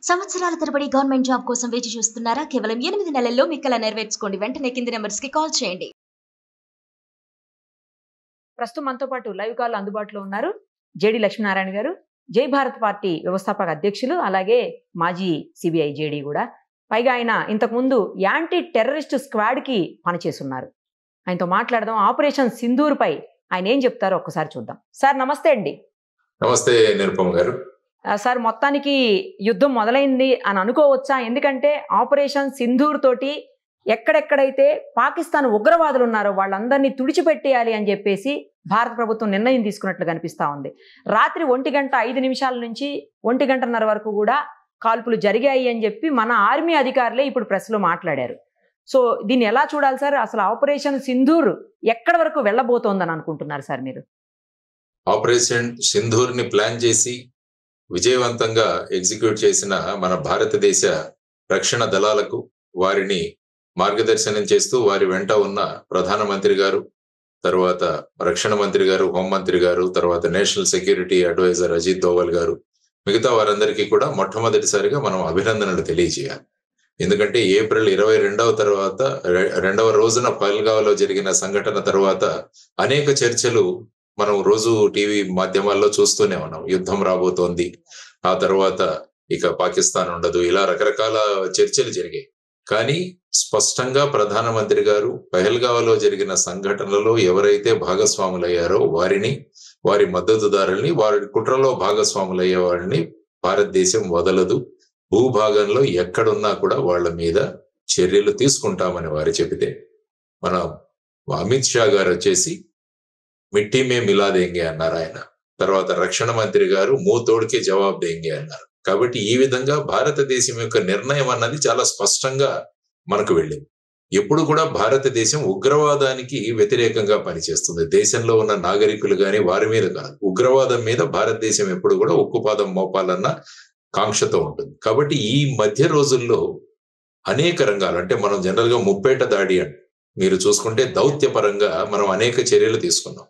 సంవత్సరాల తరబడి government job కోసం వేచి చూస్తున్నారా? కేవలం 8 నెలల్లో మీ కల నెరవేర్చుకోండి. వెంటనే కింది నంబర్స్‌కి కాల్ చేయండి. ప్రస్తుతం మనతో పాటు లైవ్ కాల్ అందుబాటులో ఉన్నారు జేడి లక్ష్మీనారాయణ గారు, జై భారత్ పార్టీ వ్యవస్థాపక అధ్యక్షులు, అలాగే మాజీ సిబిఐ జేడి కూడా. పైగా ఆయన ఇంతకుముందు యాంటీ టెర్రరిస్ట్ స్క్వాడ్ కి పనిచేస్తున్నారు. ఆయనతో మాట్లాడదాం. ఆపరేషన్ సింధూర్ పై ఆయన ఏం చెప్తారో ఒక్కసారి చూద్దాం. సార్ నమస్తే అండి. నమస్తే నిరుపమ గారు. సార్, మొత్తానికి యుద్ధం మొదలైంది అని అనుకోవచ్చా? ఎందుకంటే ఆపరేషన్ సింధూర్ తోటి ఎక్కడెక్కడైతే పాకిస్తాన్ ఉగ్రవాదులు ఉన్నారో వాళ్ళందరినీ తుడిచిపెట్టేయాలి అని చెప్పేసి భారత ప్రభుత్వం నిర్ణయం తీసుకున్నట్లు కనిపిస్తా ఉంది. రాత్రి 1:05 నుంచి 1:30 వరకు కూడా కాల్పులు జరిగాయి అని చెప్పి మన ఆర్మీ అధికారులే ఇప్పుడు ప్రెస్లో మాట్లాడారు. సో దీన్ని ఎలా చూడాలి సార్? అసలు ఆపరేషన్ సింధూర్ ఎక్కడి వరకు వెళ్ళబోతోందని అనుకుంటున్నారు సార్ మీరు? ఆపరేషన్ సింధూర్ ని ప్లాన్ చేసి విజయవంతంగా ఎగ్జిక్యూట్ చేసిన మన భారతదేశ రక్షణ దళాలకు, వారిని మార్గదర్శనం చేస్తూ వారి వెంట ఉన్న ప్రధానమంత్రి గారు, తర్వాత రక్షణ మంత్రి గారు, హోంమంత్రి గారు, తర్వాత national security advisor Ajit Doval గారు, మిగతా వారందరికీ కూడా మొట్టమొదటిసారిగా మనం అభినందనలు తెలియజేయాలి. ఎందుకంటే ఏప్రిల్ 22వ తర్వాత 2వ రోజున పహల్గావ్లో జరిగిన సంఘటన తర్వాత అనేక చర్చలు మనం రోజు టీవీ మాధ్యమాల్లో చూస్తూనే ఉన్నాం. యుద్ధం రాబోతోంది, ఆ తర్వాత ఇక పాకిస్తాన్ ఉండదు, ఇలా రకరకాల చర్చలు జరిగాయి. కానీ స్పష్టంగా ప్రధానమంత్రి గారు పహల్గావ్లో జరిగిన సంఘటనలలో ఎవరైతే భాగస్వాములయ్యారో వారిని, వారి మద్దతుదారుల్ని, వారి కుట్రలో భాగస్వాములయ్యే వారిని భారతదేశం వదలదు, భూభాగంలో ఎక్కడున్నా కూడా వాళ్ళ మీద చర్యలు తీసుకుంటామని వారు చెబితే, మన అమిత్ షా గారు వచ్చేసి మిట్టీ మే మిలా దేంగే అన్నారు ఆయన. తర్వాత రక్షణ మంత్రి గారు మూతోడికే జవాబు దేంగే అన్నారు. కాబట్టి ఈ విధంగా భారతదేశం యొక్క నిర్ణయం అన్నది చాలా స్పష్టంగా మనకు వెళ్ళింది. ఎప్పుడు కూడా భారతదేశం ఉగ్రవాదానికి వ్యతిరేకంగా పనిచేస్తుంది. దేశంలో ఉన్న నాగరికులు కానీ వారి మీద కాదు, ఉగ్రవాదం మీద భారతదేశం ఎప్పుడు కూడా ఉక్కుపాదం మోపాలన్న కాంక్షతో ఉంటుంది. కాబట్టి ఈ మధ్య రోజుల్లో అనేక రంగాలు, అంటే మనం జనరల్ గా ముప్పేట దాడి అంటే మీరు చూసుకుంటే దౌత్యపరంగా మనం అనేక చర్యలు తీసుకున్నాం.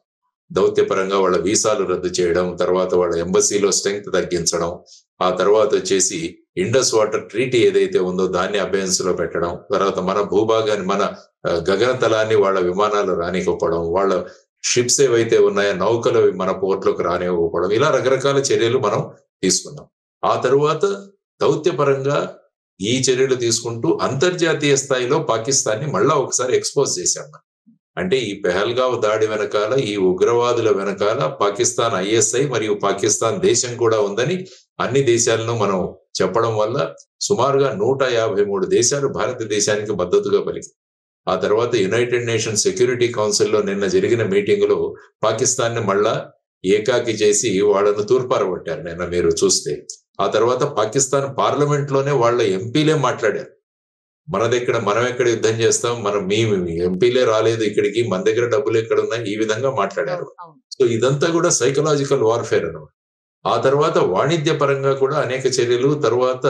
దౌత్యపరంగా వాళ్ళ వీసాలు రద్దు చేయడం, తర్వాత వాళ్ళ ఎంబసీలో స్ట్రెంగ్త్ తగ్గించడం, ఆ తర్వాత వచ్చేసి ఇండస్ వాటర్ ట్రీటీ ఏదైతే ఉందో దాన్ని అబెయన్స్ లో పెట్టడం, తర్వాత మన భూభాగాన్ని, మన గగనతలాన్ని వాళ్ళ విమానాలు రానివ్వకపోవడం, వాళ్ళ షిప్స్ ఏవైతే ఉన్నాయో నౌకలు మన పోర్ట్లోకి రానివ్వకపోవడం, ఇలా రకరకాల చర్యలు మనం తీసుకున్నాం. ఆ తరువాత దౌత్యపరంగా ఈ చర్యలు తీసుకుంటూ అంతర్జాతీయ స్థాయిలో పాకిస్తాన్ని మళ్ళా ఒకసారి ఎక్స్పోజ్ చేశాం. అంటే ఈ పెహల్గావ్ దాడి వెనకాల, ఈ ఉగ్రవాదుల వెనకాల పాకిస్తాన్ ఐఎస్ఐ మరియు పాకిస్తాన్ దేశం కూడా ఉందని అన్ని దేశాలను మనం చెప్పడం వల్ల సుమారుగా 153 దేశాలు భారతదేశానికి మద్దతుగా పలికాయి. ఆ తర్వాత యునైటెడ్ నేషన్ సెక్యూరిటీ కౌన్సిల్లో నిన్న జరిగిన మీటింగులో పాకిస్తాన్ ని మళ్ళా ఏకాకి చేసి వాళ్ళను తూర్పారబట్టారు నిన్న మీరు చూస్తే. ఆ తర్వాత పాకిస్తాన్ పార్లమెంట్ లోనే వాళ్ళ ఎంపీలే మాట్లాడారు, మనం ఎక్కడ యుద్ధం చేస్తాం, మీ ఎంపీలే రాలేదు ఇక్కడికి, మన దగ్గర డబ్బులు ఎక్కడ ఉన్నాయి, ఈ విధంగా మాట్లాడారు. సో ఇదంతా కూడా సైకలాజికల్ వార్ఫేర్ అన్నమాట. ఆ తర్వాత వాణిజ్య పరంగా కూడా అనేక చర్యలు, తర్వాత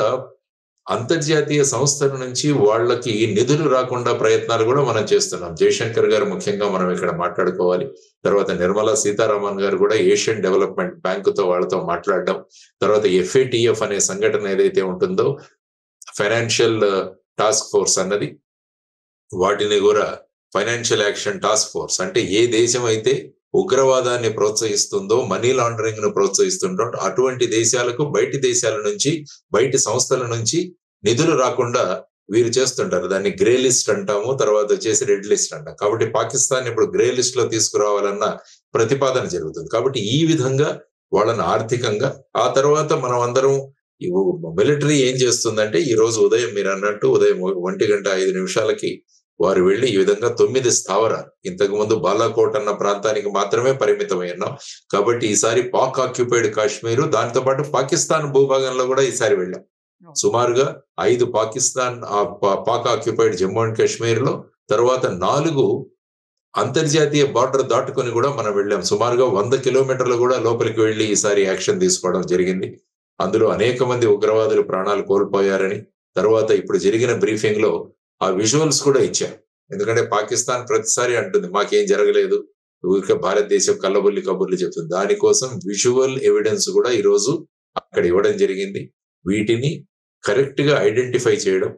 అంతర్జాతీయ సంస్థల నుంచి వాళ్ళకి నిధులు రాకుండా ప్రయత్నాలు కూడా మనం చేస్తున్నాం. జయశంకర్ గారు ముఖ్యంగా మనం ఇక్కడ మాట్లాడుకోవాలి. తర్వాత నిర్మలా సీతారామన్ గారు కూడా ఏషియన్ డెవలప్మెంట్ బ్యాంకుతో వాళ్ళతో మాట్లాడడం, తర్వాత FATF అనే సంఘటన ఏదైతే ఉంటుందో ఫైనాన్షియల్ టాస్క్ ఫోర్స్ అన్నది, వాటిని కూడా ఫైనాన్షియల్ యాక్షన్ టాస్క్ ఫోర్స్, అంటే ఏ దేశం అయితే ఉగ్రవాదాన్ని ప్రోత్సహిస్తుందో, మనీ లాండరింగ్ ను ప్రోత్సహిస్తుందో అటువంటి దేశాలకు బయటి దేశాల నుంచి, బయటి సంస్థల నుంచి నిధులు రాకుండా వీరు చేస్తుంటారు. దాన్ని గ్రే లిస్ట్ అంటాము, తర్వాత వచ్చేసి రెడ్ లిస్ట్ అంటాం. కాబట్టి పాకిస్తాన్ ఇప్పుడు గ్రే లిస్ట్ లో తీసుకురావాలన్న ప్రతిపాదన జరుగుతుంది. కాబట్టి ఈ విధంగా వాళ్ళని ఆర్థికంగా, ఆ తర్వాత మనం అందరం మిలిటరీ ఏం చేస్తుందంటే, ఈ రోజు ఉదయం మీరు అన్నట్టు ఉదయం 1:05 వారు వెళ్ళి ఈ విధంగా 9 స్థావరాలు, ఇంతకు ముందు బాలాకోట్ అన్న ప్రాంతానికి మాత్రమే పరిమితమై ఉన్నాం. కాబట్టి ఈసారి పాక్ ఆక్యుపైడ్ కాశ్మీరు, దాంతో పాటు పాకిస్తాన్ భూభాగంలో కూడా ఈసారి వెళ్ళాం. సుమారుగా 5 పాక్ ఆక్యుపైడ్ జమ్మూ అండ్ కాశ్మీర్ లో, తర్వాత 4 అంతర్జాతీయ బార్డర్ దాటుకొని కూడా మనం వెళ్ళాం. సుమారుగా 100 కిలోమీటర్లు కూడా లోపలికి వెళ్ళి ఈసారి యాక్షన్ తీసుకోవడం జరిగింది. అందులో అనేక మంది ఉగ్రవాదులు ప్రాణాలు కోల్పోయారని, తర్వాత ఇప్పుడు జరిగిన బ్రీఫింగ్ లో ఆ విజువల్స్ కూడా ఇచ్చారు. ఎందుకంటే పాకిస్తాన్ ప్రతిసారి అంటుంది మాకేం జరగలేదు, ఊరికే భారతదేశం కల్లబుల్లి కబుర్లు చెప్తుంది. దానికోసం విజువల్ ఎవిడెన్స్ కూడా ఈరోజు అక్కడ ఇవ్వడం జరిగింది. వీటిని కరెక్ట్ గా ఐడెంటిఫై చేయడం,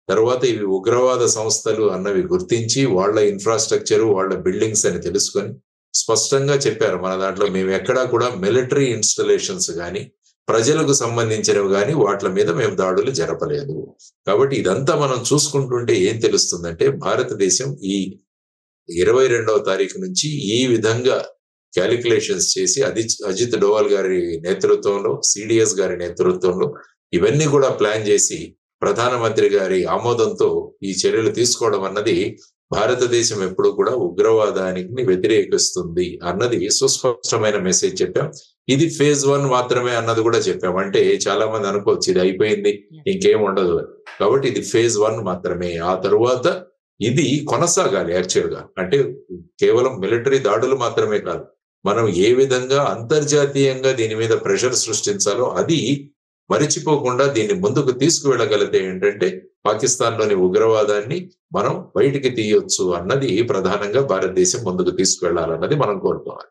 తర్వాత ఇవి ఉగ్రవాద సంస్థలు అన్నవి గుర్తించి వాళ్ళ ఇన్ఫ్రాస్ట్రక్చర్, వాళ్ళ బిల్డింగ్స్ అని తెలుసుకొని స్పష్టంగా చెప్పారు. మన దాంట్లో మేము ఎక్కడా కూడా మిలిటరీ ఇన్స్టలేషన్స్ కానీ ప్రజలకు సంబంధించినవి కానీ వాటి మీద మేము దాడులు జరపలేదు. కాబట్టి ఇదంతా మనం చూసుకుంటుంటే ఏం తెలుస్తుందంటే భారతదేశం ఈ 22వ తారీఖు నుంచి ఈ విధంగా క్యాలిక్యులేషన్స్ చేసి అజిత్ డోవల్ గారి నేతృత్వంలో, సిడిఎస్ గారి నేతృత్వంలో ఇవన్నీ కూడా ప్లాన్ చేసి ప్రధానమంత్రి గారి ఆమోదంతో ఈ చర్యలు తీసుకోవడం అన్నది భారతదేశం ఎప్పుడు కూడా ఉగ్రవాదానికి వ్యతిరేకిస్తుంది అన్నది సుస్పష్టమైన మెసేజ్ చెప్పాం. ఇది ఫేజ్ 1 మాత్రమే అన్నది కూడా చెప్పాం. అంటే చాలా మంది అనుకోవచ్చు ఇది అయిపోయింది ఇంకేం ఉండదు. కాబట్టి ఇది ఫేజ్ 1 మాత్రమే. ఆ తరువాత ఇది కొనసాగాలి. యాక్చువల్ గా అంటే కేవలం మిలిటరీ దాడులు మాత్రమే కాదు, మనం ఏ విధంగా అంతర్జాతీయంగా దీని మీద ప్రెషర్ సృష్టించాలో అది మరిచిపోకుండా దీన్ని ముందుకు తీసుకువెళ్ళగలిగితే ఏంటంటే పాకిస్తాన్లోని ఉగ్రవాదాన్ని మనం బయటికి తీయొచ్చు అన్నది ప్రధానంగా భారతదేశం ముందుకు తీసుకువెళ్లాలన్నది మనం కోరుకోవాలి.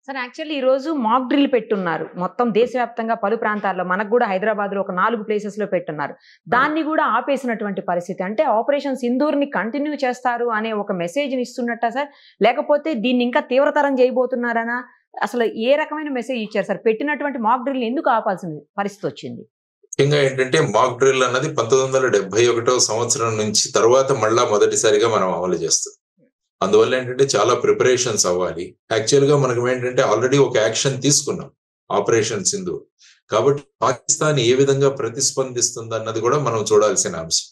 సార్ యాక్చువల్లీ ఈ రోజు మాక్ డ్రిల్ పెట్టున్నారు మొత్తం దేశవ్యాప్తంగా పలు ప్రాంతాల్లో, మనకు కూడా హైదరాబాద్ లో ఒక 4 ప్లేసెస్ లో పెట్టున్నారు. దాన్ని కూడా ఆపేసినటువంటి పరిస్థితి. అంటే ఆపరేషన్ సింధూర్ ని కంటిన్యూ చేస్తారు అనే ఒక మెసేజ్ ని ఇస్తున్నట్ట సార్, లేకపోతే దీన్ని ఇంకా తీవ్రతరం చేయబోతున్నారనా? అసలు ఏ రకమైన మెసేజ్ ఇచ్చారు సార్? పెట్టినటువంటి మాక్ డ్రిల్ ఎందుకు ఆపాల్సిన పరిస్థితి వచ్చింది? ముఖ్యంగా ఏంటంటే మాక్ డ్రిల్ అన్నది 1971వ సంవత్సరం నుంచి తర్వాత మళ్ళా మొదటిసారిగా మనం అమలు చేస్తాం. అందువల్ల ఏంటంటే చాలా ప్రిపరేషన్స్ అవ్వాలి. యాక్చువల్ గా మనకు ఏంటంటే ఆల్రెడీ ఒక యాక్షన్ తీసుకున్నాం, ఆపరేషన్ సింధూర్. కాబట్టి పాకిస్తాన్ ఏ విధంగా ప్రతిస్పందిస్తుంది అన్నది కూడా మనం చూడాల్సిన అంశం.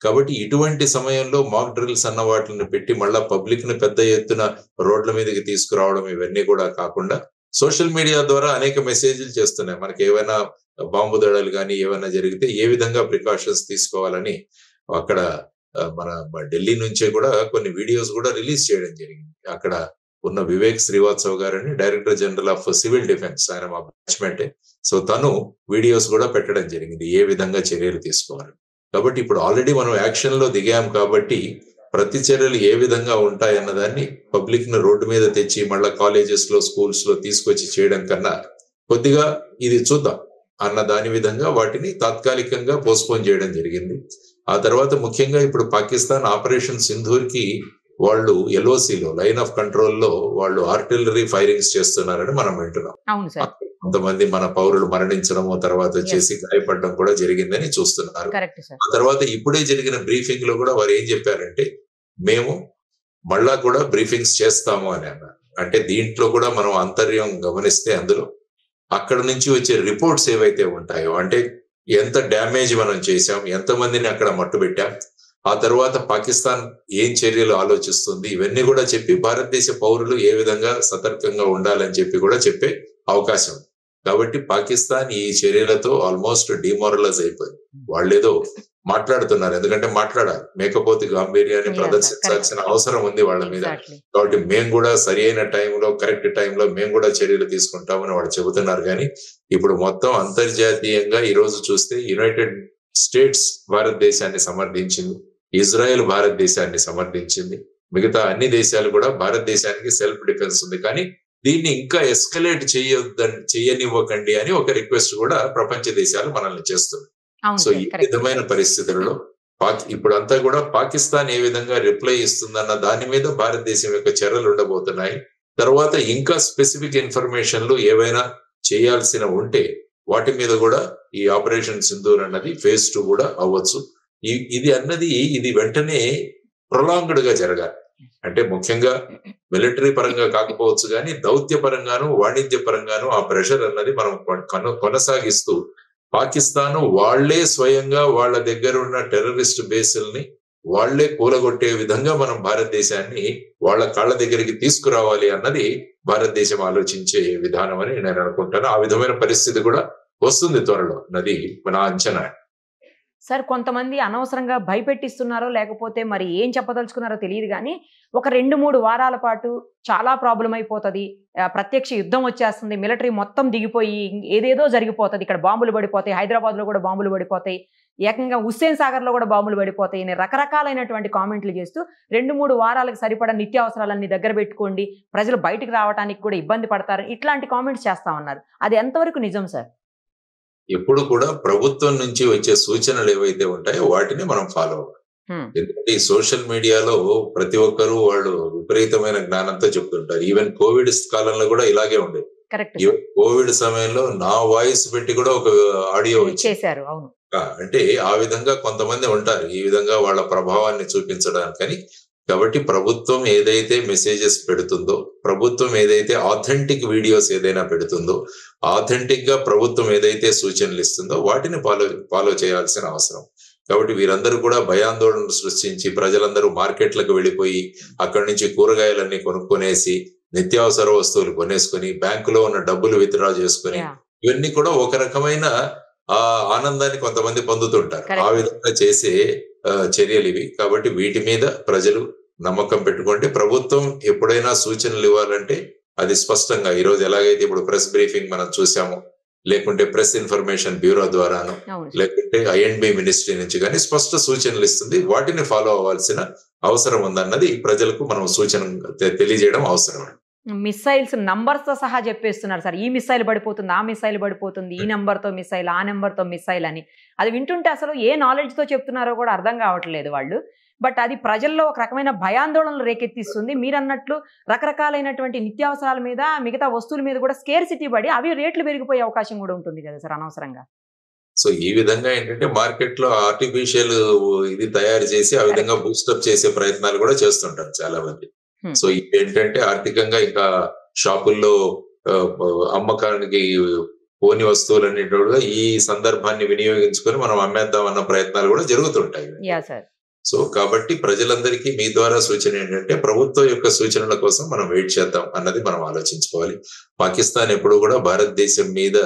కాబట్టి ఇటువంటి సమయంలో మాక్ డ్రిల్స్ అన్న వాటిని పెట్టి మళ్ళా పబ్లిక్ ని పెద్ద ఎత్తున రోడ్ల మీదకి తీసుకురావడం ఇవన్నీ కూడా కాకుండా సోషల్ మీడియా ద్వారా అనేక మెసేజ్లు చేస్తున్నాయి. మనకి ఏమైనా బాంబు దాడులు కానీ ఏమైనా జరిగితే ఏ విధంగా ప్రికాషన్స్ తీసుకోవాలని అక్కడ మన ఢిల్లీ నుంచే కూడా కొన్ని వీడియోస్ కూడా రిలీజ్ చేయడం జరిగింది. అక్కడ ఉన్న వివేక్ శ్రీవాత్సవ్ గారని director general of civil defence, ఆయన మా బ్యాచ్మెంటే. సో తను వీడియోస్ కూడా పెట్టడం జరిగింది ఏ విధంగా చర్యలు తీసుకోవాలి. కాబట్టి ఇప్పుడు ఆల్రెడీ మనం యాక్షన్ లో దిగాం కాబట్టి ప్రతి చర్యలు ఏ విధంగా ఉంటాయి అన్నదాన్ని పబ్లిక్ ను రోడ్డు మీద తెచ్చి మళ్ళా కాలేజెస్ లో, స్కూల్స్ లో తీసుకొచ్చి చేయడం కన్నా కొద్దిగా ఇది చూద్దాం అన్న దాని విధంగా వాటిని తాత్కాలికంగా పోస్ట్పోన్ చేయడం జరిగింది. ఆ తర్వాత ముఖ్యంగా ఇప్పుడు పాకిస్తాన్ ఆపరేషన్ సింధూర్ కి వాళ్ళు ఎల్ఓసిలో, లైన్ ఆఫ్ కంట్రోల్ లో వాళ్ళు ఆర్టిలరీ ఫైరింగ్స్ చేస్తున్నారని మనం వింటున్నాం. కొంతమంది మన పౌరులు మరణించడము, తర్వాత వచ్చేసి గాయపడడం కూడా జరిగిందని చూస్తున్నారు. ఆ తర్వాత ఇప్పుడే జరిగిన బ్రీఫింగ్ లో కూడా వారు ఏం చెప్పారంటే మేము మళ్ళా కూడా బ్రీఫింగ్స్ చేస్తాము అని అన్నారు. అంటే దీంట్లో కూడా మనం అంతర్యం గమనిస్తే అందులో అక్కడ నుంచి వచ్చే రిపోర్ట్స్ ఏవైతే ఉంటాయో, అంటే ఎంత డ్యామేజ్ మనం చేశాం, ఎంతమందిని అక్కడ మట్టుబెట్టాం, ఆ తర్వాత పాకిస్తాన్ ఏం చర్యలు ఆలోచిస్తుంది, ఇవన్నీ కూడా చెప్పి భారతదేశ పౌరులు ఏ విధంగా సతర్కంగా ఉండాలని చెప్పి కూడా చెప్పే అవకాశం. కాబట్టి పాకిస్తాన్ ఈ చర్యలతో ఆల్మోస్ట్ డిమోరలైజ్ అయిపోయింది. వాళ్ళేదో మాట్లాడుతున్నారు, ఎందుకంటే మాట్లాడాలి, మేకపోతే గాంభీర్యాన్ని ప్రదర్శించాల్సిన అవసరం ఉంది వాళ్ళ మీద. కాబట్టి మేము కూడా సరి అయిన టైంలో, కరెక్ట్ టైంలో మేము కూడా చర్యలు తీసుకుంటామని వాళ్ళు చెబుతున్నారు. కానీ ఇప్పుడు మొత్తం అంతర్జాతీయంగా ఈ రోజు చూస్తే యునైటెడ్ స్టేట్స్ భారతదేశాన్ని సమర్థించింది, ఇజ్రాయెల్ భారతదేశాన్ని సమర్థించింది, మిగతా అన్ని దేశాలు కూడా భారతదేశానికి సెల్ఫ్ డిఫెన్స్ ఉంది. కానీ దీన్ని ఇంకా ఎస్కలేట్ చేయనివ్వకండి అని ఒక రిక్వెస్ట్ కూడా ప్రపంచ దేశాలు మనల్ని చేస్తుంది. సో ఈ విధమైన పరిస్థితులలో ఇప్పుడంతా కూడా పాకిస్తాన్ ఏ విధంగా రిప్లై ఇస్తుందన్న దాని మీద భారతదేశం యొక్క చర్యలు ఉండబోతున్నాయి. తర్వాత ఇంకా స్పెసిఫిక్ ఇన్ఫర్మేషన్లు ఏవైనా చేయాల్సిన ఉంటే వాటి మీద కూడా ఈ ఆపరేషన్ సింధూర్ అన్నది ఫేజ్ 2 కూడా అవ్వచ్చు. ఇది వెంటనే ప్రొలాంగ్డ్ గా జరగాలి. అంటే ముఖ్యంగా మిలిటరీ పరంగా కాకపోవచ్చు కానీ దౌత్య పరంగాను, వాణిజ్య పరంగాను ఆ ప్రెషర్ అన్నది మనం కొనసాగిస్తూ పాకిస్తాన్ వాళ్లే స్వయంగా వాళ్ళ దగ్గర ఉన్న టెర్రరిస్ట్ బేసుల్ని వాళ్లే కూలగొట్టే విధంగా మనం భారతదేశాన్ని వాళ్ళ కాళ్ళ దగ్గరికి తీసుకురావాలి అన్నది భారతదేశం ఆలోచించే విధానం అని నేను అనుకుంటాను. ఆ విధమైన పరిస్థితి కూడా వస్తుంది త్వరలో అన్నది నా అంచనా. సార్ కొంతమంది అనవసరంగా భయపెట్టిస్తున్నారో లేకపోతే మరి ఏం చెప్పదలుచుకున్నారో తెలియదు కానీ ఒక 2-3 వారాల పాటు చాలా ప్రాబ్లం అయిపోతుంది, ప్రత్యక్ష యుద్ధం వచ్చేస్తుంది, మిలిటరీ మొత్తం దిగిపోయి ఏదేదో జరిగిపోతుంది, ఇక్కడ బాంబులు పడిపోతాయి, హైదరాబాద్లో కూడా బాంబులు పడిపోతాయి, ఏకంగా హుస్సేన్ సాగర్లో కూడా బాంబులు పడిపోతాయి అని రకరకాలైనటువంటి కామెంట్లు చేస్తూ 2-3 వారాలకు సరిపడా నిత్యావసరాలన్నీ దగ్గర పెట్టుకోండి, ప్రజలు బయటకు రావడానికి కూడా ఇబ్బంది పడతారు, ఇట్లాంటి కామెంట్స్ చేస్తా ఉన్నారు. అది ఎంతవరకు నిజం సార్? ఎప్పుడు కూడా ప్రభుత్వం నుంచి వచ్చే సూచనలు ఏవైతే ఉంటాయో వాటిని మనం ఫాలో అవ్వాలి. ఎందుకంటే ఈ సోషల్ మీడియాలో ప్రతి ఒక్కరూ వాళ్ళు విపరీతమైన జ్ఞానంతో చెప్తుంటారు. ఈవెన్ కోవిడ్ కాలంలో కూడా ఇలాగే ఉండేది. ఈవెన్ కోవిడ్ సమయంలో నా వాయిస్ పెట్టి కూడా ఒక ఆడియో చేశారు. అవును. అంటే ఆ విధంగా కొంతమంది ఉంటారు ఈ విధంగా వాళ్ళ ప్రభావాన్ని చూపించడానికని. కాబట్టి ప్రభుత్వం ఏదైతే మెసేజెస్ పెడుతుందో, ప్రభుత్వం ఏదైతే ఆథెంటిక్ వీడియోస్ ఏదైనా పెడుతుందో, ఆథెంటిక్ గా ప్రభుత్వం ఏదైతే సూచనలు ఇస్తుందో వాటిని ఫాలో చేయాల్సిన అవసరం. కాబట్టి వీరందరూ కూడా భయాందోళనలు సృష్టించి ప్రజలందరూ మార్కెట్లకు వెళ్ళిపోయి అక్కడి నుంచి కూరగాయలన్నీ కొనుక్కొనేసి నిత్యావసర వస్తువులు కొనేసుకుని బ్యాంకులో ఉన్న డబ్బులు విత్డ్రా చేసుకుని ఇవన్నీ కూడా ఒక రకమైన ఆనందాన్ని కొంతమంది పొందుతుంటారు. ఆ విధంగా చేసే చర్యలు ఇవి. కాబట్టి వీటి మీద ప్రజలు నమ్మకం పెట్టుకుంటే ప్రభుత్వం ఎప్పుడైనా సూచనలు ఇవ్వాలంటే అది స్పష్టంగా ఈరోజు ఎలాగైతే ఇప్పుడు ప్రెస్ బ్రీఫింగ్ మనం చూసాము, లేకుంటే ప్రెస్ ఇన్ఫర్మేషన్ బ్యూరో ద్వారాను, లేకుంటే ఐఎండ్బి మినిస్ట్రీ నుంచి కానీ స్పష్ట సూచనలు ఇస్తుంది. వాటిని ఫాలో అవ్వాల్సిన అవసరం ఉందన్నది ప్రజలకు మనం సూచన తెలియజేయడం అవసరం. మిసైల్స్ నంబర్స్ తో సహా చెప్పేస్తున్నారు సార్. ఈ మిసైల్ పడిపోతుంది, ఆ మిసైల్ పడిపోతుంది, ఈ నెంబర్ తో మిసైల్, ఆ నెంబర్ తో మిసైల్ అని. అది వింటుంటే అసలు ఏ నాలెడ్జ్ తో చెప్తున్నారో కూడా అర్థం కావట్లేదు వాళ్ళు. బట్ అది ప్రజల్లో ఒక రకమైన భయాందోళనలు రేకెత్తిస్తుంది. మీరు అన్నట్లు రకరకాలైనటువంటి నిత్యావసరాల మీద, మిగతా వస్తువుల మీద కూడా స్కేర్సిటీ పడి అవి రేట్లు పెరిగిపోయే అవకాశం కూడా ఉంటుంది కదా సార్ అనవసరంగా. సో ఈ విధంగా ఏంటంటే మార్కెట్ లో ఆర్టిఫిషియల్ ఇది తయారు చేసి ఆ విధంగా బూస్టప్ చేసే ప్రయత్నాలు కూడా చేస్తుంటారు చాలా మంది. సో ఏంటంటే ఆర్థికంగా ఇంకా షాపుల్లో అమ్మకానికి పోని వస్తువులన్నిటి ఈ సందర్భాన్ని వినియోగించుకొని మనం అమ్మేద్దాం అన్న ప్రయత్నాలు కూడా జరుగుతుంటాయి. సో కాబట్టి ప్రజలందరికీ మీ ద్వారా సూచన ఏంటంటే ప్రభుత్వం యొక్క సూచనల కోసం మనం వెయిట్ చేద్దాం అన్నది మనం ఆలోచించుకోవాలి. పాకిస్తాన్ ఎప్పుడు కూడా భారతదేశం మీద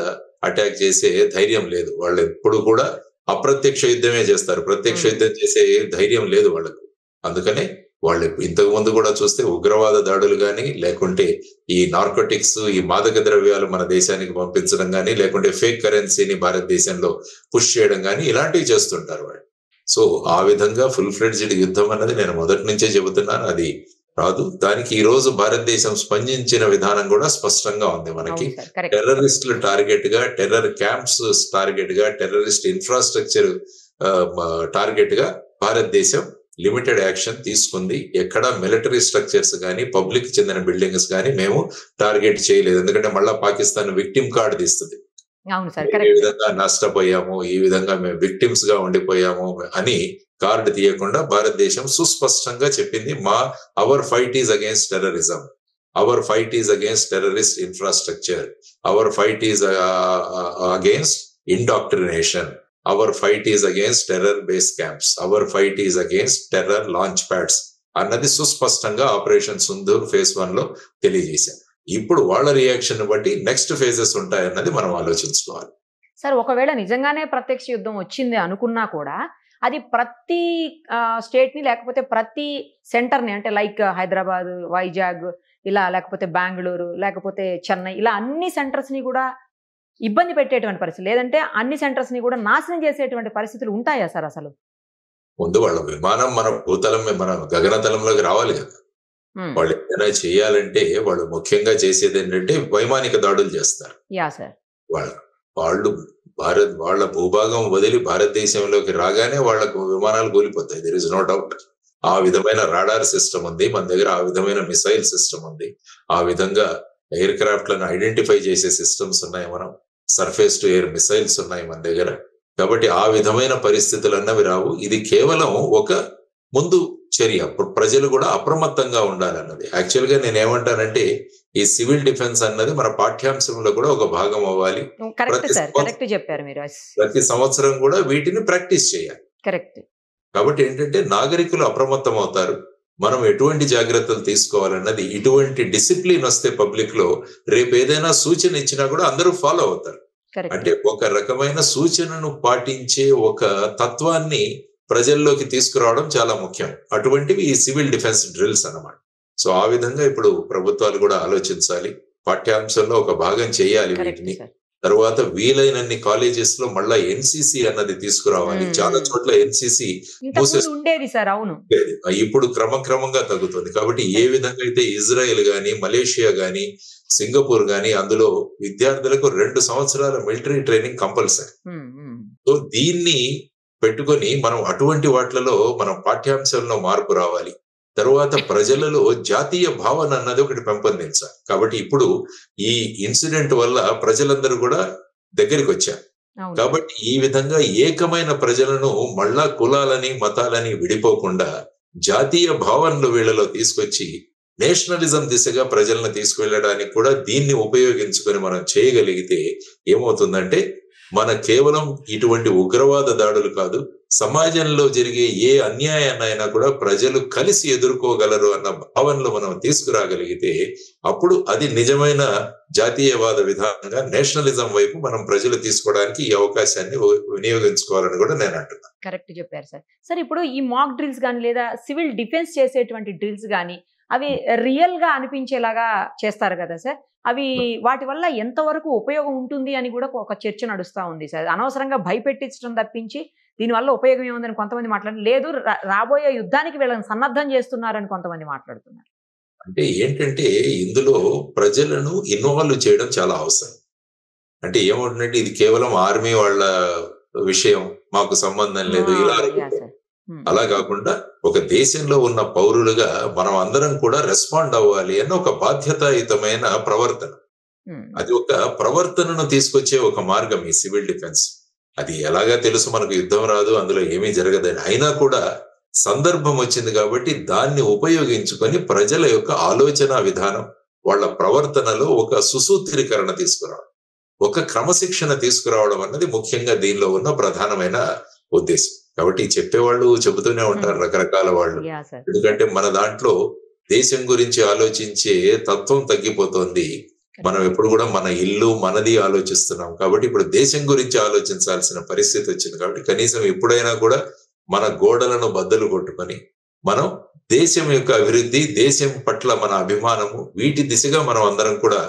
అటాక్ చేసే ధైర్యం లేదు. వాళ్ళు ఎప్పుడు కూడా అప్రత్యక్ష యుద్ధమే చేస్తారు. ప్రత్యక్ష యుద్ధం చేసే ధైర్యం లేదు వాళ్ళకు. అందుకనే వాళ్ళు ఇంతకు ముందు కూడా చూస్తే ఉగ్రవాద దాడులు కానీ, లేకుంటే ఈ నార్కోటిక్స్, ఈ మాదక ద్రవ్యాలు మన దేశానికి పంపించడం కానీ, లేకుంటే ఫేక్ కరెన్సీని భారతదేశంలో పుష్ చేయడం కానీ ఇలాంటివి చేస్తుంటారు వాళ్ళు. సో ఆ విధంగా ఫుల్ ఫ్లెడ్జ్డ్ యుద్ధం అన్నది నేను మొదటి నుంచే చెబుతున్నాను, అది రాదు. దానికి ఈ రోజు భారతదేశం స్పందించిన విధానం కూడా స్పష్టంగా ఉంది. మనకి టెర్రరిస్టులు టార్గెట్ గా, టెర్రర్ క్యాంప్స్ టార్గెట్ గా, టెర్రరిస్ట్ ఇన్ఫ్రాస్ట్రక్చర్ టార్గెట్ గా భారతదేశం లిమిటెడ్ యాక్షన్ తీసుకుంది. ఎక్కడ మిలిటరీ స్ట్రక్చర్స్ కానీ, పబ్లిక్ చెందిన బిల్డింగ్స్ కానీ మేము టార్గెట్ చేయలేదు. ఎందుకంటే మళ్ళా పాకిస్తాన్ విక్టిమ్ కార్డు తీస్తుంది. ఈ విధంగా నష్టపోయాము, ఈ విధంగా మేము విక్టిమ్స్ గా ఉండిపోయాము అని కార్డు తీయకుండా భారతదేశం సుస్పష్టంగా చెప్పింది, our fight is against terrorism, our fight is against terrorist infrastructure, our fight is against indoctrination, our fight is against terror base camps, our fight is against terror launch pads అన్నది సుస్పష్టంగా operation Sindoor phase 1 లో తెలియజేశారు. ఇప్పుడు వాళ్ళ reaction బట్టి next phases ఉంటాయన్నది మనం ఆలోచించుకోవాలి. సార్ ఒకవేళ నిజంగానే ప్రత్యక్ష యుద్ధం వచ్చింది అనుకున్నా కూడా అది ప్రతి స్టేట్ ని, లేకపోతే ప్రతి సెంటర్ ని, అంటే లైక్ హైదరాబాద్, వైజాగ్ ఇలా, లేకపోతే బెంగళూరు, లేకపోతే చెన్నై, ఇలా అన్ని సెంటర్స్ ని కూడా ఇబ్బంది పెట్టేటువంటి పరిస్థితి, లేదంటే అన్ని సెంటర్స్ ని కూడా నాశనం చేసేటువంటి పరిస్థితులు ఉంటాయా సార్? అసలు ముందు వాళ్ళ విమానం మన భూతలం, మన గగనతలంలోకి రావాలి కదా. వాళ్ళు ఏదైనా చేయాలంటే వాళ్ళు ముఖ్యంగా చేసేది ఏంటంటే వైమానిక దాడులు చేస్తారు. వాళ్ళ భూభాగం వదిలి భారతదేశంలోకి రాగానే వాళ్ళకు విమానాలు కూలిపోతాయి. There is no doubt. ఆ విధమైన రాడార్ సిస్టమ్ ఉంది మన దగ్గర, ఆ విధమైన మిసైల్ సిస్టమ్ ఉంది, ఆ విధంగా ఎయిర్ క్రాఫ్ట్ లను ఐడెంటిఫై చేసే సిస్టమ్స్ ఉన్నాయి, మనం సర్ఫేస్ టు ఎయిర్ మిసైల్స్ ఉన్నాయి మన దగ్గర. కాబట్టి ఆ విధమైన పరిస్థితులు అన్నవి రావు. ఇది కేవలం ఒక ముందు చర్య, ప్రజలు కూడా అప్రమత్తంగా ఉండాలన్నది. యాక్చువల్ గా నేను ఏమంటానంటే ఈ సివిల్ డిఫెన్స్ అన్నది మన పాఠ్యాంశంలో కూడా ఒక భాగం అవ్వాలి. ప్రతి సంవత్సరం కూడా వీటిని ప్రాక్టీస్ చేయాలి. కాబట్టి ఏంటంటే నాగరికులు అప్రమత్తం అవుతారు. మనం ఎటువంటి జాగ్రత్తలు తీసుకోవాలన్నది, ఇటువంటి డిసిప్లిన్ వస్తే పబ్లిక్ లో రేపు ఏదైనా సూచన ఇచ్చినా కూడా అందరూ ఫాలో అవుతారు. అంటే ఒక రకమైన సూచనను పాటించే ఒక తత్వాన్ని ప్రజల్లోకి తీసుకురావడం చాలా ముఖ్యం. అటువంటివి ఈ సివిల్ డిఫెన్స్ డ్రిల్స్ అన్నమాట. సో ఆ విధంగా ఇప్పుడు ప్రభుత్వాలు కూడా ఆలోచించాలి, పాఠ్యాంశంలో ఒక భాగం చేయాలి వీటిని. తర్వాత వీలైనన్ని కాలేజెస్ లో మళ్ళా ఎన్సిసి అన్నది తీసుకురావాలి. చాలా చోట్ల ఎన్సిసి ఉండేది సార్, అవును, ఇప్పుడు క్రమక్రమంగా తగ్గుతుంది. కాబట్టి ఏ విధంగా అయితే ఇజ్రాయెల్ గాని, మలేషియా గాని, సింగపూర్ గాని, అందులో విద్యార్థులకు 2 సంవత్సరాల మిలిటరీ ట్రైనింగ్ కంపల్సరీ. సో దీన్ని పెట్టుకొని మనం అటువంటి వాటిలలో మనం పాఠ్యాంశాల్లో మార్పు రావాలి. తరువాత ప్రజలలో జాతీయ భావన అన్నది ఒకటి పెంపొందించాలి. కాబట్టి ఇప్పుడు ఈ ఇన్సిడెంట్ వల్ల ప్రజలందరూ కూడా దగ్గరికి వచ్చారు. కాబట్టి ఈ విధంగా ఏకమైన ప్రజలను మళ్ళా కులాలని మతాలని విడిపోకుండా జాతీయ భావనలు వీళ్ళలో తీసుకొచ్చి నేషనలిజం దిశగా ప్రజలను తీసుకువెళ్ళడానికి కూడా దీన్ని ఉపయోగించుకొని మనం చేయగలిగితే ఏమవుతుందంటే మన కేవలం ఇటువంటి ఉగ్రవాద దాడులు కాదు, సమాజంలో జరిగే ఏ అన్యాయాన్నైనా కూడా ప్రజలు కలిసి ఎదుర్కోగలరు అన్న భావనలు మనం తీసుకురాగలిగితే అప్పుడు అది నిజమైన జాతీయవాద విధానంగా నేషనలిజం వైపు మనం ప్రజలు తీసుకోవడానికి ఈ అవకాశాన్ని వినియోగించుకోవాలని కూడా నేను అంటున్నాను. కరెక్ట్ చెప్పారు సార్. సార్ ఇప్పుడు ఈ మాక్ డ్రిల్స్ కానీ లేదా సివిల్ డిఫెన్స్ చేసేటువంటి డ్రిల్స్ కానీ అవి రియల్ గా అనిపించేలాగా చేస్తారు కదా సార్. అవి వాటి వల్ల ఎంతవరకు ఉపయోగం ఉంటుంది అని కూడా ఒక చర్చ నడుస్తూ ఉంది సార్. అనవసరంగా భయపెట్టించడం తప్పించి దీనివల్ల ఉపయోగం ఏముందని కొంతమంది మాట్లాడారు, లేదు రాబోయే యుద్ధానికి వీళ్ళని సన్నద్ధం చేస్తున్నారని కొంతమంది మాట్లాడుతున్నారు. అంటే ఏంటంటే ఇందులో ప్రజలను ఇన్వాల్వ్ చేయడం చాలా అవసరం. అంటే ఏమంటుందంటే ఇది కేవలం ఆర్మీ వాళ్ళ విషయం, మాకు సంబంధం లేదు ఇలా. అలా కాకుండా ఒక దేశంలో ఉన్న పౌరులుగా మనం అందరం కూడా రెస్పాండ్ అవ్వాలి అన్న ఒక బాధ్యతాయుతమైన ప్రవర్తన. అది ఒక ప్రవర్తనను తీసుకొచ్చే ఒక మార్గం ఈ సివిల్ డిఫెన్స్. అది ఎలాగా తెలుసు, మనకు యుద్ధం రాదు, అందులో ఏమీ జరగదని. అయినా కూడా సందర్భం వచ్చింది కాబట్టి దాన్ని ఉపయోగించుకొని ప్రజల యొక్క ఆలోచన విధానం, వాళ్ళ ప్రవర్తనలో ఒక సుసూత్రీకరణ తీసుకురావడం, ఒక క్రమశిక్షణ తీసుకురావడం అన్నది ముఖ్యంగా దీనిలో ఉన్న ప్రధానమైన ఉద్దేశం. కాబట్టి చెప్పేవాళ్ళు చెబుతూనే ఉంటారు రకరకాల వాళ్ళు. ఎందుకంటే మన దాంట్లో దేశం గురించి ఆలోచించే తత్వం తగ్గిపోతుంది. మనం ఎప్పుడు కూడా మన ఇల్లు మనది ఆలోచిస్తున్నాం. కాబట్టి ఇప్పుడు దేశం గురించి ఆలోచించాల్సిన పరిస్థితి వచ్చింది. కాబట్టి కనీసం ఎప్పుడైనా కూడా మన గోడలను బద్దలు కొట్టుకొని మనం దేశం యొక్క అభివృద్ధి, దేశం పట్ల మన అభిమానము, వీటి దిశగా మనం అందరం కూడా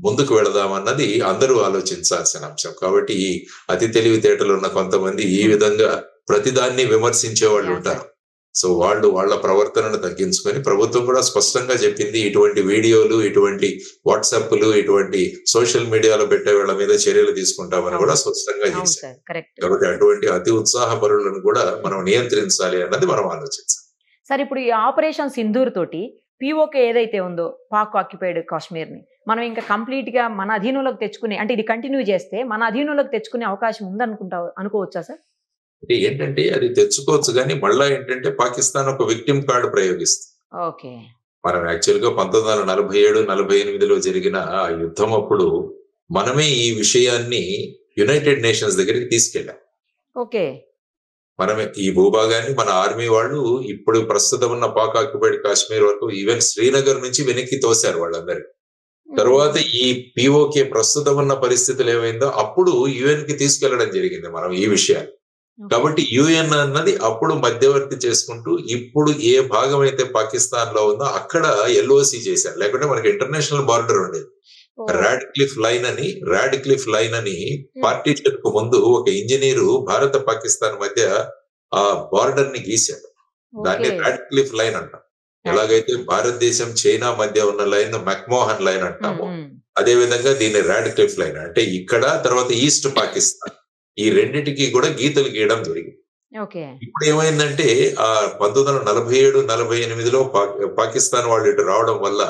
ముందుకు వెళదామన్నది అందరూ ఆలోచించాల్సిన అంశం. కాబట్టి ఈ అతి తెలివితేటలు ఉన్న కొంతమంది ఈ విధంగా ప్రతిదాన్ని విమర్శించే వాళ్ళు ఉంటారు. సో వాళ్ళు వాళ్ళ ప్రవర్తనను తగ్గించుకొని, ప్రభుత్వం కూడా స్పష్టంగా చెప్పింది ఇటువంటి వీడియోలు, ఇటువంటి వాట్సాప్లు, ఇటువంటి సోషల్ మీడియాలో పెట్టే వాళ్ళ మీద చర్యలు తీసుకుంటామని కూడా స్పష్టంగా చేశారు. కాబట్టి అటువంటి అతి ఉత్సాహపరులను కూడా మనం నియంత్రించాలి అన్నది మనం ఆలోచించాలి. సార్ ఇప్పుడు ఈ ఆపరేషన్ సింధూర్ తోటి పిఓకే ఏదైతే ఉందో పాక్ ఆక్యుపైడ్ కాశ్మీర్ ని మనం ఇంకా కంప్లీట్ గా మన అధీనంలోకి తెచ్చుకునే, అంటే ఇది కంటిన్యూ చేస్తే మన అధీనంలోకి తెచ్చుకునే అవకాశం అనుకోవచ్చా సార్? అంటే ఏంటంటే అది తెచ్చుకోవచ్చు, కానీ మళ్ళా ఏంటంటే పాకిస్తాన్ ఒక విక్టిమ్ కార్డు ప్రయోగిస్తుంది. ఓకే, మనం యాక్చువల్ గా 1947-48లో జరిగిన ఆ యుద్ధం అప్పుడు మనమే ఈ విషయాన్ని యునైటెడ్ నేషన్స్ దగ్గరికి తీసుకెళ్ళాం. ఓకే, మనమే ఈ భూభాగాన్ని మన ఆర్మీ వాళ్ళు ఇప్పుడు ప్రస్తుతం ఉన్న పాక్ ఆక్యుపైడ్ కాశ్మీర్ వరకు ఈవెన్ శ్రీనగర్ నుంచి వెనక్కి తోశారు వాళ్ళందరికీ. తర్వాత ఈ పిఓకే ప్రస్తుతం ఉన్న పరిస్థితులు ఏమైందో అప్పుడు యుఎన్ కి తీసుకెళ్లడం జరిగింది మనం ఈ విషయాన్ని. కాబట్టి యుఎన్ అన్నది అప్పుడు మధ్యవర్తి చేసుకుంటూ ఇప్పుడు ఏ భాగం అయితే పాకిస్తాన్ లో ఉందో అక్కడ ఎల్ఓసి చేశారు. లేకుంటే మనకి ఇంటర్నేషనల్ బార్డర్ ఉండేది. రాడ్క్లిఫ్ లైన్ అని పార్టీషన్ కు ముందు ఒక ఇంజనీరు భారత పాకిస్తాన్ మధ్య ఆ బార్డర్ ని గీశాడు. దాన్ని రాడ్క్లిఫ్ లైన్ అంటాం. ఎలాగైతే భారతదేశం చైనా మధ్య ఉన్న లైన్ మెక్మోహన్ లైన్ అంటాము, అదే విధంగా దీన్ని రాడ్క్లిఫ్ లైన్ అంటే ఇక్కడ, తర్వాత ఈస్ట్ పాకిస్తాన్, ఈ రెండింటికి కూడా గీతలు గీయడం జరిగింది. ఇప్పుడు ఏమైందంటే ఆ 1947-48లో పాకిస్తాన్ వాళ్ళు ఇటు రావడం వల్ల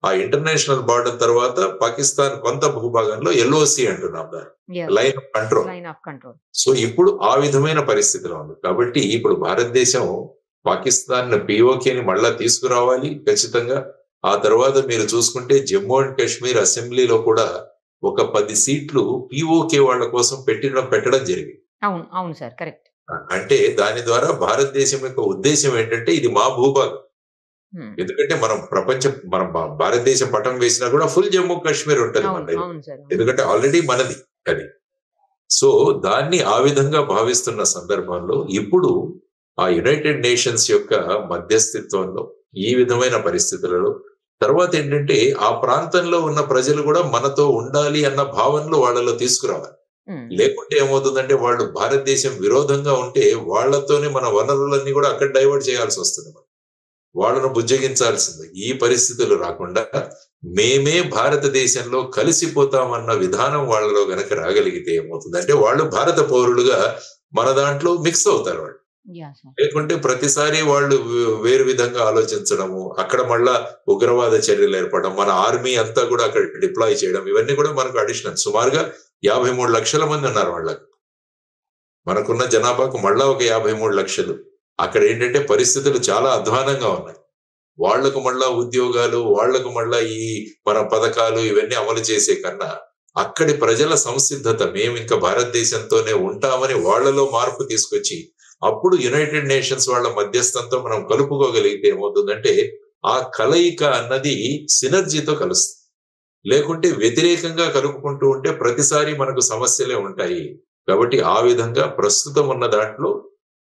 ఆ ఇంటర్నేషనల్ బార్డర్ తర్వాత పాకిస్తాన్ కొంత భూభాగంలో ఎల్ఓసి అంటున్నాం దాన్ని, లైన్ ఆఫ్ కంట్రోల్. సో ఇప్పుడు ఆ విధమైన పరిస్థితిలో ఉంది. కాబట్టి ఇప్పుడు భారతదేశం పాకిస్తాన్ పిఓకేని మళ్ళా తీసుకురావాలి ఖచ్చితంగా. ఆ తర్వాత మీరు చూసుకుంటే జమ్మూ అండ్ కాశ్మీర్ అసెంబ్లీలో కూడా ఒక 10 సీట్లు పిఓకే వాళ్ళ కోసం పెట్టడం జరిగింది. అవును సార్, కరెక్ట్. అంటే దాని ద్వారా భారతదేశం యొక్క ఉద్దేశం ఏంటంటే ఇది మా భూభాగం. ఎందుకంటే మనం భారతదేశం పటం వేసినా కూడా ఫుల్ జమ్మూ కాశ్మీర్ ఉంటుంది మనది, ఎందుకంటే ఆల్రెడీ మనది అది. సో దాన్ని ఆ విధంగా భావిస్తున్న సందర్భంలో ఇప్పుడు ఆ యునైటెడ్ నేషన్స్ యొక్క మధ్యస్థిత్వంలో ఈ విధమైన పరిస్థితులలో తర్వాత ఏంటంటే ఆ ప్రాంతంలో ఉన్న ప్రజలు కూడా మనతో ఉండాలి అన్న భావనలో వాళ్ళలో తీసుకురావాలి. లేకుంటే ఏమవుతుందంటే వాళ్ళు భారతదేశం విరోధంగా ఉంటే వాళ్ళతోనే మన వనరులన్నీ కూడా అక్కడ డైవర్ట్ చేయాల్సి వస్తుంది. వాళ్ళను బుజ్జగించాల్సింది. ఈ పరిస్థితులు రాకుండా మేమే భారతదేశంలో కలిసిపోతామన్న విధానం వాళ్ళలో గనక రాగలిగితే ఏమవుతుంది అంటే వాళ్ళు భారత పౌరులుగా మన దాంట్లో మిక్స్ అవుతారు వాళ్ళు. లేకుంటే ప్రతిసారి వాళ్ళు వేరు విధంగా ఆలోచించడము, అక్కడ మళ్ళా ఉగ్రవాద చర్యలు ఏర్పడడం, మన ఆర్మీ అంతా కూడా అక్కడ డిప్లాయ్ చేయడం, ఇవన్నీ కూడా మనకు అడిషనల్. సుమారుగా 53 లక్షల మంది ఉన్నారు వాళ్ళకి. మనకున్న జనాభాకు మళ్ళా ఒక 53 లక్షలు. అక్కడ ఏంటంటే పరిస్థితులు చాలా అధ్వానంగా ఉన్నాయి. వాళ్లకు మళ్ళా ఉద్యోగాలు, వాళ్లకు మళ్ళా ఈ మన పథకాలు ఇవన్నీ అమలు చేసే కన్నా అక్కడి ప్రజల సంసిద్ధత, మేము ఇంకా భారతదేశంతోనే ఉంటామని వాళ్లలో మార్పు తీసుకొచ్చి అప్పుడు యునైటెడ్ నేషన్స్ వాళ్ళ మధ్యస్థంతో మనం కలుపుకోగలిగితే ఏమవుతుందంటే ఆ కలయిక అన్నది సినర్జీతో కలుస్తుంది. లేకుంటే వ్యతిరేకంగా కలుపుకుంటూ ఉంటే ప్రతిసారి మనకు సమస్యలే ఉంటాయి. కాబట్టి ఆ విధంగా ప్రస్తుతం ఉన్న దాంట్లో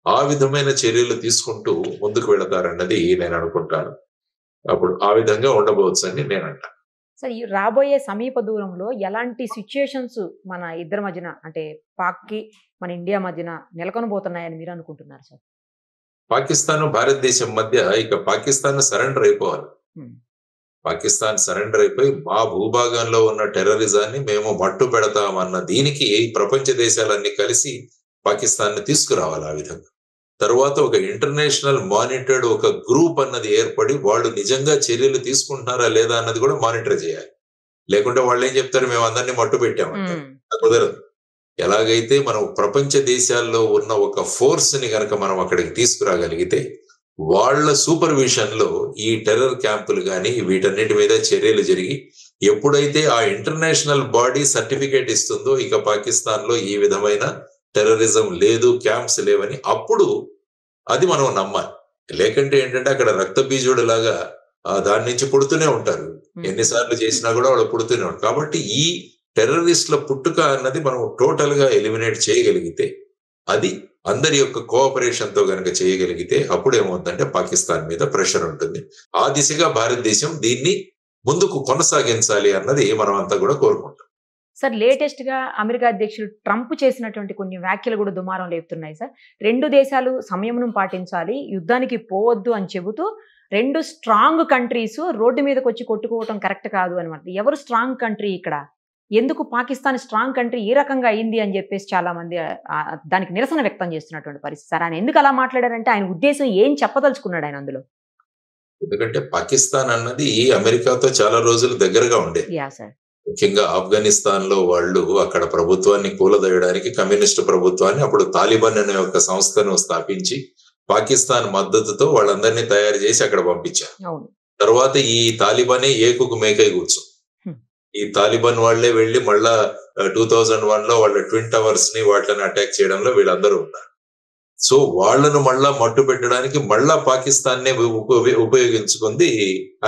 ఆ విధమైన చర్యలు తీసుకుంటూ ముందుకు వెళతారన్నది నేను అనుకుంటాను. అప్పుడు ఆ విధంగా ఉండబోవచ్చు అని నేను అంటాను. సార్, ఈ రాబోయే సమీప దూరంలో ఎలాంటి సిచ్యుయేషన్స్ మన ఇద్దరి మధ్యన అంటే పాక్కి మన ఇండియా మధ్యన నెలకొనబోతున్నాయని మీరు అనుకుంటున్నారు సార్? పాకిస్తాన్ భారతదేశం మధ్య ఇక పాకిస్తాన్ సరెండర్ అయిపోవాలి. పాకిస్తాన్ సరెండర్ అయిపోయి మా భూభాగంలో ఉన్న టెర్రరిజాన్ని మేము మట్టు పెడతామన్న దీనికి ప్రపంచ దేశాలన్నీ కలిసి పాకిస్తాన్ ని తీసుకురావాలి. ఆ విధంగా తర్వాత ఒక ఇంటర్నేషనల్ మానిటర్డ్ ఒక గ్రూప్ అన్నది ఏర్పడి వాళ్ళు నిజంగా చర్యలు తీసుకుంటున్నారా లేదా అన్నది కూడా మానిటర్ చేయాలి. లేకుంటే వాళ్ళు ఏం చెప్తారు, మేము అందరినీ మట్టు పెట్టామంటారు. కుదరదు. ఎలాగైతే మనం ప్రపంచ దేశాల్లో ఉన్న ఒక ఫోర్స్ ని కనుక మనం అక్కడికి తీసుకురాగలిగితే వాళ్ళ సూపర్విజన్ లో ఈ టెర్రర్ క్యాంపులు కానీ వీటన్నిటి మీద చర్యలు జరిగి ఎప్పుడైతే ఆ ఇంటర్నేషనల్ బాడీ సర్టిఫికేట్ ఇస్తుందో ఇక పాకిస్తాన్ లో ఈ విధమైన టెర్రరిజం లేదు, క్యాంప్స్ లేవని, అప్పుడు అది మనం నమ్మాలి. లేకంటే ఏంటంటే అక్కడ రక్త బీజుడు లాగా దాని నుంచి పుడుతూనే ఉంటారు. ఎన్నిసార్లు చేసినా కూడా వాళ్ళు పుడుతూనే ఉంటారు. కాబట్టి ఈ టెర్రరిస్టుల పుట్టుక అన్నది మనం టోటల్ గా ఎలిమినేట్ చేయగలిగితే, అది అందరి యొక్క కోఆపరేషన్ తో గనక చేయగలిగితే అప్పుడు ఏమవుతుందంటే పాకిస్తాన్ మీద ప్రెషర్ ఉంటుంది. ఆ దిశగా భారతదేశం దీన్ని ముందుకు కొనసాగించాలి అన్నది మనం అంతా కూడా కోరుకుంటాం. సార్, లేటెస్ట్ గా అమెరికా అధ్యక్షుడు ట్రంప్ చేసినటువంటి కొన్ని వ్యాఖ్యలు కూడా దుమారం లేపుతున్నాయి సార్. 2 దేశాలు సంయమనం పాటించాలి, యుద్ధానికి పోవద్దు అని చెబుతూ 2 స్ట్రాంగ్ కంట్రీస్ రోడ్డు మీదకి వచ్చి కొట్టుకోవటం కరెక్ట్ కాదు అనమాట. ఎవరు స్ట్రాంగ్ కంట్రీ ఇక్కడ? ఎందుకు పాకిస్తాన్ స్ట్రాంగ్ కంట్రీ ఈ రకంగా అయింది అని చెప్పేసి చాలా మంది దానికి నిరసన వ్యక్తం చేస్తున్నటువంటి పరిస్థితి. సార్, ఆయన ఎందుకు అలా మాట్లాడారంటే ఆయన ఉద్దేశం ఏం చెప్పదలుచుకున్నాడు ఆయన అందులో? ఎందుకంటే పాకిస్తాన్ అన్నది అమెరికాతో చాలా రోజులు దగ్గరగా ఉండేది. సార్, ముఖ్యంగా ఆఫ్ఘనిస్తాన్ లో వాళ్ళు అక్కడ ప్రభుత్వాన్ని కూలదోయడానికి కమ్యూనిస్టు ప్రభుత్వాన్ని, అప్పుడు తాలిబాన్ అనే ఒక సంస్థను స్థాపించి పాకిస్తాన్ మద్దతుతో వాళ్ళందరినీ తయారు చేసి అక్కడ పంపించారు. తర్వాత ఈ తాలిబానే ఏకుకు మేకై కూర్చో, ఈ తాలిబాన్ వాళ్లే వెళ్లి మళ్ళా 2001 లో వాళ్ళ ట్విన్ టవర్స్ ని వాటిని అటాక్ చేయడంలో వీళ్ళందరూ ఉన్నారు. సో వాళ్లను మళ్ళా మట్టు పెట్టడానికి మళ్ళా పాకిస్తాన్ నే ఉపయోగించుకుంది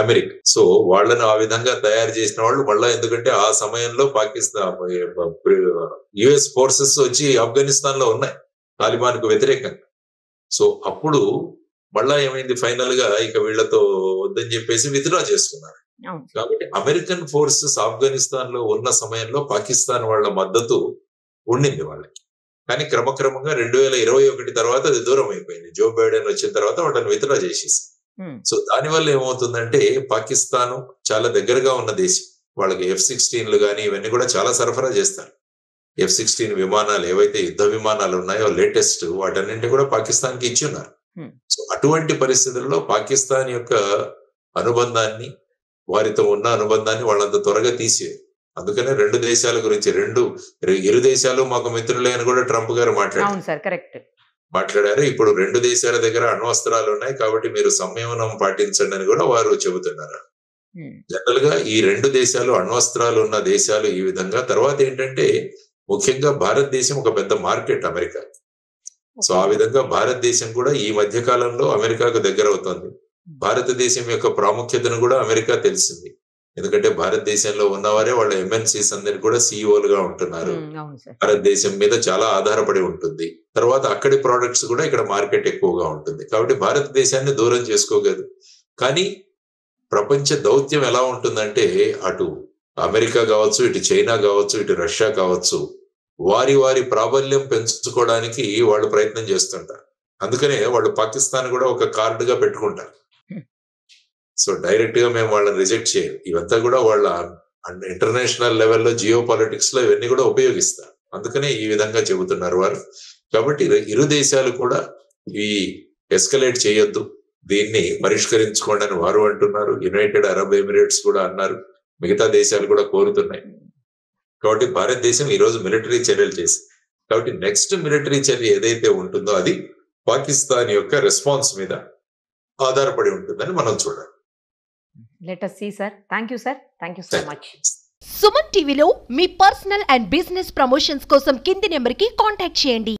అమెరికా. సో వాళ్లను ఆ విధంగా తయారు చేసిన వాళ్ళు మళ్ళా, ఎందుకంటే ఆ సమయంలో పాకిస్తాన్ యుఎస్ ఫోర్సెస్ వచ్చి ఆఫ్ఘనిస్తాన్ లో ఉన్నాయి తాలిబాన్ కు వ్యతిరేకంగా. సో అప్పుడు మళ్ళా ఏమైంది, ఫైనల్ గా ఇక వీళ్లతో వద్దని చెప్పేసి విత్డ్రా చేసుకున్నారు. కాబట్టి అమెరికన్ ఫోర్సెస్ ఆఫ్ఘనిస్తాన్ లో ఉన్న సమయంలో పాకిస్తాన్ వాళ్ళ మద్దతు ఉండింది వాళ్ళకి. కానీ క్రమక్రమంగా 2021 తర్వాత అది దూరం అయిపోయింది. జో బైడెన్ వచ్చిన తర్వాత వాళ్ళని విత్డ్రా చేసేసారు. సో దానివల్ల ఏమవుతుందంటే పాకిస్తాన్ చాలా దగ్గరగా ఉన్న దేశం, వాళ్ళకి F-16లు కానీ ఇవన్నీ కూడా చాలా సరఫరా చేస్తారు. F-16 విమానాలు ఏవైతే యుద్ధ విమానాలు ఉన్నాయో లేటెస్ట్, వాటన్నింటి కూడా పాకిస్తాన్ కి ఇచ్చి ఉన్నారు. సో అటువంటి పరిస్థితుల్లో పాకిస్తాన్ యొక్క అనుబంధాన్ని, వారితో ఉన్న అనుబంధాన్ని వాళ్ళంత త్వరగా తీసేది. అందుకనే 2 దేశాల గురించి ఇరు దేశాలు మాకు మిత్రులే అని కూడా ట్రంప్ గారు మాట్లాడారు. ఇప్పుడు 2 దేశాల దగ్గర అణ్వస్త్రాలు ఉన్నాయి కాబట్టి మీరు సంయమనం పాటించండి అని కూడా వారు చెబుతున్నారు. జనరల్ గా ఈ 2 దేశాలు అణ్వస్త్రాలు ఉన్న దేశాలు ఈ విధంగా. తర్వాత ఏంటంటే ముఖ్యంగా భారతదేశం ఒక పెద్ద మార్కెట్ అమెరికా. సో ఆ విధంగా భారతదేశం కూడా ఈ మధ్య కాలంలో అమెరికాకు దగ్గర అవుతుంది. భారతదేశం యొక్క ప్రాముఖ్యతను కూడా అమెరికా తెలిసింది. ఎందుకంటే భారతదేశంలో ఉన్నవారే వాళ్ళ MNCs అందరికి కూడా CEOలుగా ఉంటున్నారు. భారతదేశం మీద చాలా ఆధారపడి ఉంటుంది. తర్వాత అక్కడి ప్రోడక్ట్స్ కూడా ఇక్కడ మార్కెట్ ఎక్కువగా ఉంటుంది. కాబట్టి భారతదేశాన్ని దూరం చేసుకోగలదు. కానీ ప్రపంచ దౌత్యం ఎలా ఉంటుందంటే అటు అమెరికా కావచ్చు, ఇటు చైనా కావచ్చు, ఇటు రష్యా కావచ్చు, వారి ప్రాబల్యం పెంచుకోవడానికి వాళ్ళు ప్రయత్నం చేస్తుంటారు. అందుకనే వాళ్ళు పాకిస్తాన్ కూడా ఒక కార్డుగా పెట్టుకుంటారు. సో డైరెక్ట్ గా మేము వాళ్ళని రిజెక్ట్ చేయం. ఇవంతా కూడా వాళ్ళ ఇంటర్నేషనల్ లెవెల్లో జియో పాలిటిక్స్ లో ఇవన్నీ కూడా ఉపయోగిస్తారు. అందుకనే ఈ విధంగా చెబుతున్నారు వారు. కాబట్టి ఇరు దేశాలు కూడా ఈ ఎస్కలేట్ చేయొద్దు, దీన్ని పరిష్కరించుకోండి అని వారు అంటున్నారు. యునైటెడ్ అరబ్ ఎమిరేట్స్ కూడా అన్నారు, మిగతా దేశాలు కూడా కోరుతున్నాయి. కాబట్టి భారతదేశం ఈ రోజు మిలిటరీ చర్యలు చేసింది. కాబట్టి నెక్స్ట్ మిలిటరీ చర్య ఏదైతే ఉంటుందో అది పాకిస్తాన్ యొక్క రెస్పాన్స్ మీద ఆధారపడి ఉంటుందని మనం చూడాలి. Let us see sir. Thank you sir. Thank you so much. Suman టీవీలో మీ పర్సనల్ అండ్ బిజినెస్ ప్రమోషన్స్ కోసం కింది నెంబర్కి కాంటాక్ట్ చేయండి.